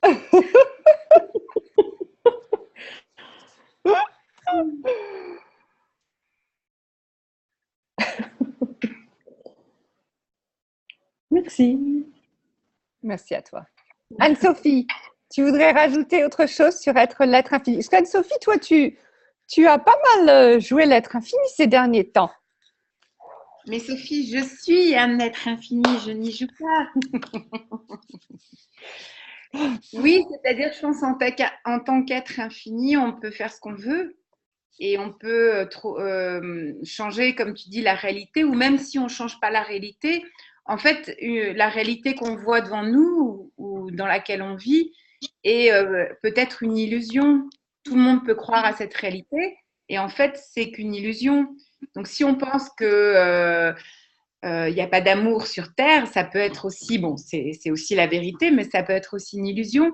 Merci. Merci à toi. Anne-Sophie, tu voudrais rajouter autre chose sur être l'être infini? Parce qu'Anne-Sophie, toi, tu as pas mal joué l'être infini ces derniers temps. Mais Sophie, je suis un être infini, je n'y joue pas. Oui, c'est-à-dire, je pense en tant qu'être infini, on peut faire ce qu'on veut et on peut changer, comme tu dis, la réalité, ou même si on ne change pas la réalité, en fait, la réalité qu'on voit devant nous ou dans laquelle on vit est peut-être une illusion. Tout le monde peut croire à cette réalité et en fait, c'est qu'une illusion. Donc, si on pense que il n'y a pas d'amour sur Terre, ça peut être aussi, bon, c'est aussi la vérité, mais ça peut être aussi une illusion.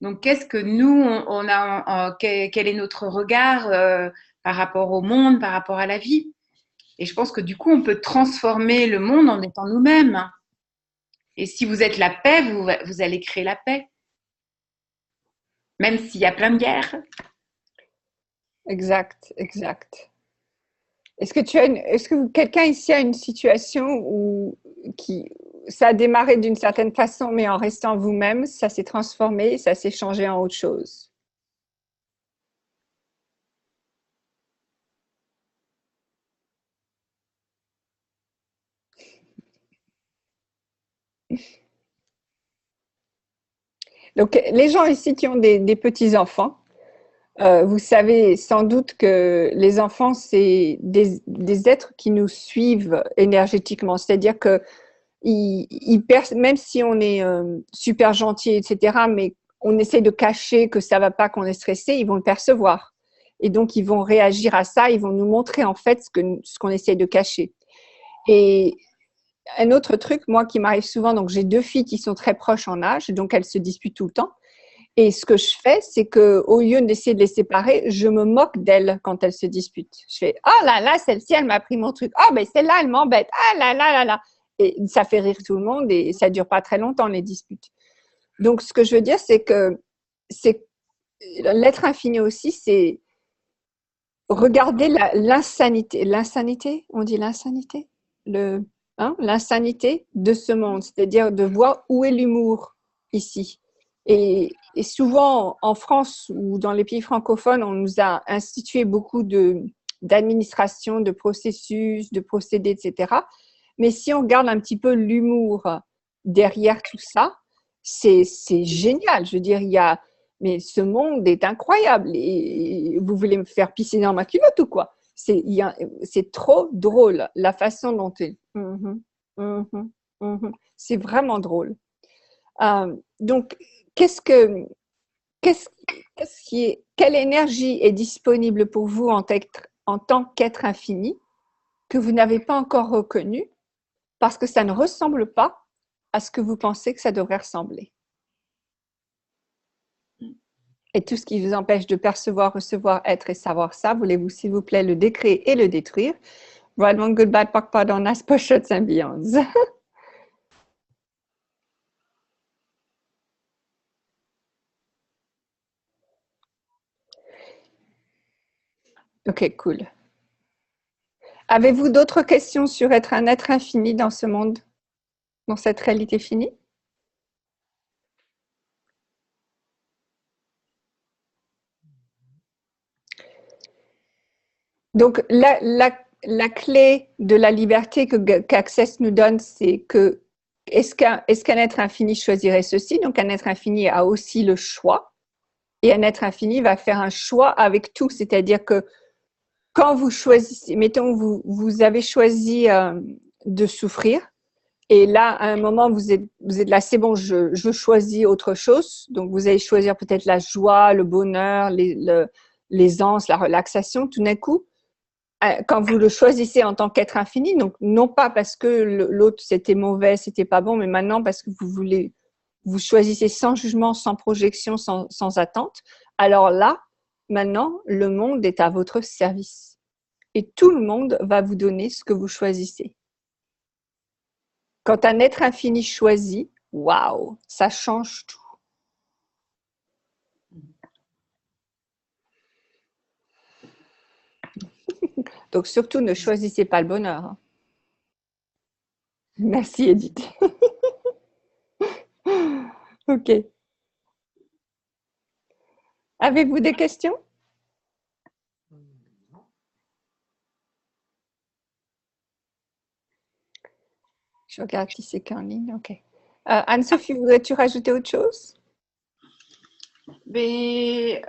Donc, qu'est-ce que nous, on a, quel est notre regard par rapport au monde, par rapport à la vie? Et je pense que du coup, on peut transformer le monde en étant nous-mêmes. Et si vous êtes la paix, vous allez créer la paix. Même s'il y a plein de guerres. Exact, exact. Est-ce que quelqu'un ici a une situation où ça a démarré d'une certaine façon, mais en restant vous-même, ça s'est transformé, ça s'est changé en autre chose? Donc, les gens ici qui ont des petits-enfants, vous savez sans doute que les enfants, c'est des êtres qui nous suivent énergétiquement. C'est-à-dire que même si on est super gentil, etc., mais on essaie de cacher que ça ne va pas, qu'on est stressé, ils vont le percevoir. Et donc, ils vont réagir à ça, ils vont nous montrer en fait ce qu'on essaie de cacher. Et un autre truc, moi, qui m'arrive souvent, donc j'ai 2 filles qui sont très proches en âge, donc elles se disputent tout le temps. Et ce que je fais, c'est qu'au lieu d'essayer de les séparer, je me moque d'elles quand elles se disputent. Je fais « Oh là là, celle-ci, elle m'a pris mon truc. Oh, ben celle-là, elle m'embête. Ah là là là là. » Et ça fait rire tout le monde et ça ne dure pas très longtemps, les disputes. Donc, ce que je veux dire, c'est que l'être infini aussi, c'est regarder l'insanité. L'insanité, on dit l'insanité? L'insanité de ce monde, c'est-à-dire de voir où est l'humour ici. Et et souvent en France ou dans les pays francophones, on nous a institué beaucoup d'administration, de processus, de procédés, etc. Mais si on regarde un petit peu l'humour derrière tout ça, c'est génial. Je veux dire, mais ce monde est incroyable. Et vous voulez me faire pisser dans ma culotte ou quoi? C'est trop drôle, la façon dont c'est vraiment drôle. Donc, quelle énergie est disponible pour vous en tant qu'être infini que vous n'avez pas encore reconnue parce que ça ne ressemble pas à ce que vous pensez que ça devrait ressembler? Et tout ce qui vous empêche de percevoir, recevoir, être et savoir ça, voulez-vous s'il vous plaît le décrire et le détruire? Right one good bad pak pardon nas pochette symbiose. Ok, cool. Avez-vous d'autres questions sur être un être infini dans ce monde, dans cette réalité finie? Donc, la clé de la liberté qu'Access nous donne, c'est que est-ce qu'un être infini choisirait ceci? Donc, un être infini a aussi le choix. Et un être infini va faire un choix avec tout. C'est-à-dire que quand vous choisissez, mettons, vous avez choisi de souffrir. Et là, à un moment, vous êtes là, c'est bon, je choisis autre chose. Donc, vous allez choisir peut-être la joie, le bonheur, l'aisance, la relaxation. Tout d'un coup, quand vous le choisissez en tant qu'être infini, donc non pas parce que l'autre c'était mauvais, c'était pas bon, mais maintenant parce que vous choisissez sans jugement, sans projection, sans attente, alors là, maintenant, le monde est à votre service. Et tout le monde va vous donner ce que vous choisissez. Quand un être infini choisit, waouh, ça change tout. Donc surtout, ne choisissez pas le bonheur. Merci Edith. Ok. Avez-vous des questions? Je regarde qui c'est qu'en ligne. Ok. Anne-Sophie, voudrais-tu rajouter autre chose? Mais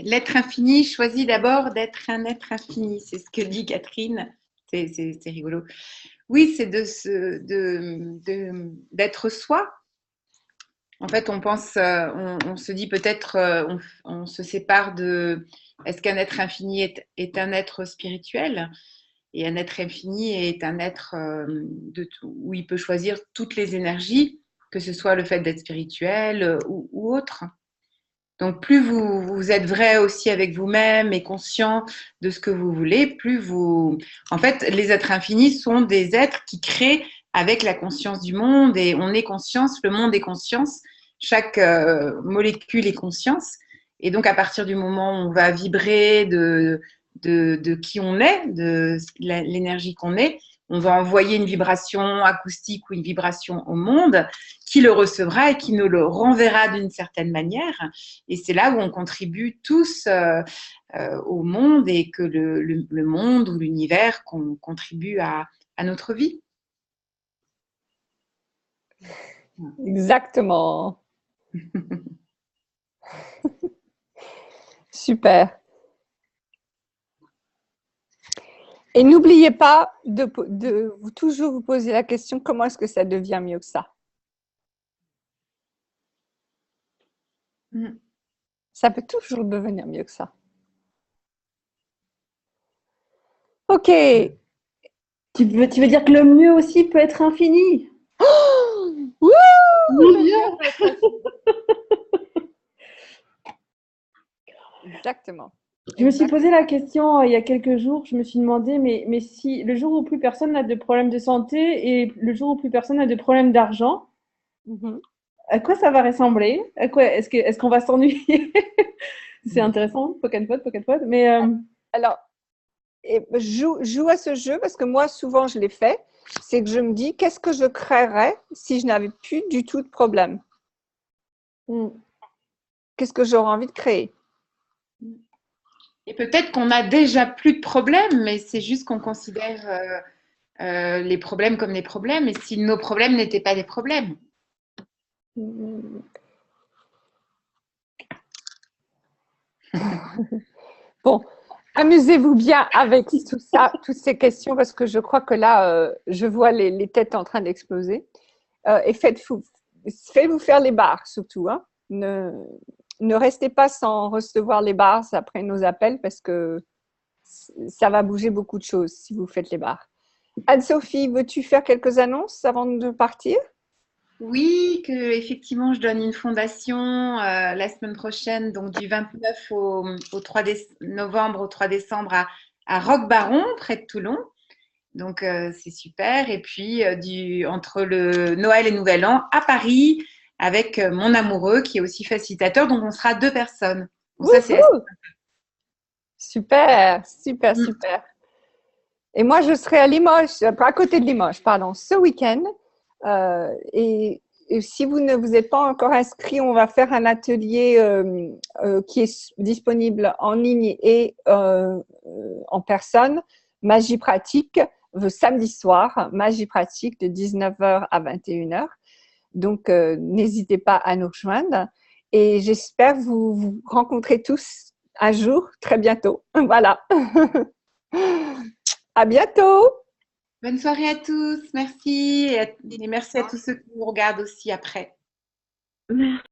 l'être infini choisit d'abord d'être un être infini. C'est ce que dit Catherine. C'est rigolo. Oui, c'est d'être soi. En fait, on pense, on se dit peut-être, on se sépare de. Est-ce qu'un être infini est un être spirituel? Et un être infini est un être où il peut choisir toutes les énergies, que ce soit le fait d'être spirituel ou autre. Donc, plus vous êtes vrai aussi avec vous-même et conscient de ce que vous voulez, plus vous… En fait, les êtres infinis sont des êtres qui créent avec la conscience du monde et on est conscience, le monde est conscience, chaque molécule est conscience. Et donc, à partir du moment où on va vibrer de qui on est, de l'énergie qu'on est, on va envoyer une vibration acoustique ou une vibration au monde qui le recevra et qui nous le renverra d'une certaine manière. Et c'est là où on contribue tous au monde et que le monde ou l'univers contribue à notre vie. Exactement. Super. Et n'oubliez pas de toujours vous poser la question, comment est-ce que ça devient mieux que ça? Ça peut toujours devenir mieux que ça. Ok. Tu veux dire que le mieux aussi peut être infini? Wouh! Exactement. Je me suis posé la question il y a quelques jours, je me suis demandé, mais si le jour où plus personne n'a de problème de santé et le jour où plus personne n'a de problème d'argent, à quoi ça va ressembler? À quoi est-ce qu'on va s'ennuyer? C'est intéressant, pocket pot, mais… Alors, joue à ce jeu parce que moi, souvent, je l'ai fait. C'est que je me dis, qu'est-ce que je créerais si je n'avais plus du tout de problème? qu'est-ce que j'aurais envie de créer. Et peut-être qu'on a déjà plus de problèmes, mais c'est juste qu'on considère les problèmes comme des problèmes, et si nos problèmes n'étaient pas des problèmes. Bon, amusez-vous bien avec tout ça, toutes ces questions, parce que je crois que là, je vois les têtes en train d'exploser. Et faites-vous faire les barres surtout. Hein. Ne restez pas sans recevoir les barres après nos appels, parce que ça va bouger beaucoup de choses si vous faites les barres. Anne-Sophie, veux-tu faire quelques annonces avant de partir? Oui, que effectivement, je donne une fondation la semaine prochaine, donc du 29 au 3 novembre au 3 décembre à Roquebaron, près de Toulon. Donc, c'est super. Et puis, entre le Noël et Nouvel An, à Paris, avec mon amoureux qui est aussi facilitateur. Donc, on sera 2 personnes. Donc, ça, c'est super, super, super. Et moi, je serai à Limoges, à côté de Limoges, pardon, ce week-end. Et si vous ne vous êtes pas encore inscrit, on va faire un atelier qui est disponible en ligne et en personne, magie pratique, samedi soir, magie pratique de 19h à 21h. Donc, n'hésitez pas à nous rejoindre et j'espère vous rencontrer tous un jour, très bientôt. Voilà. À bientôt. Bonne soirée à tous, merci et merci à tous ceux qui nous regardent aussi après. Merci.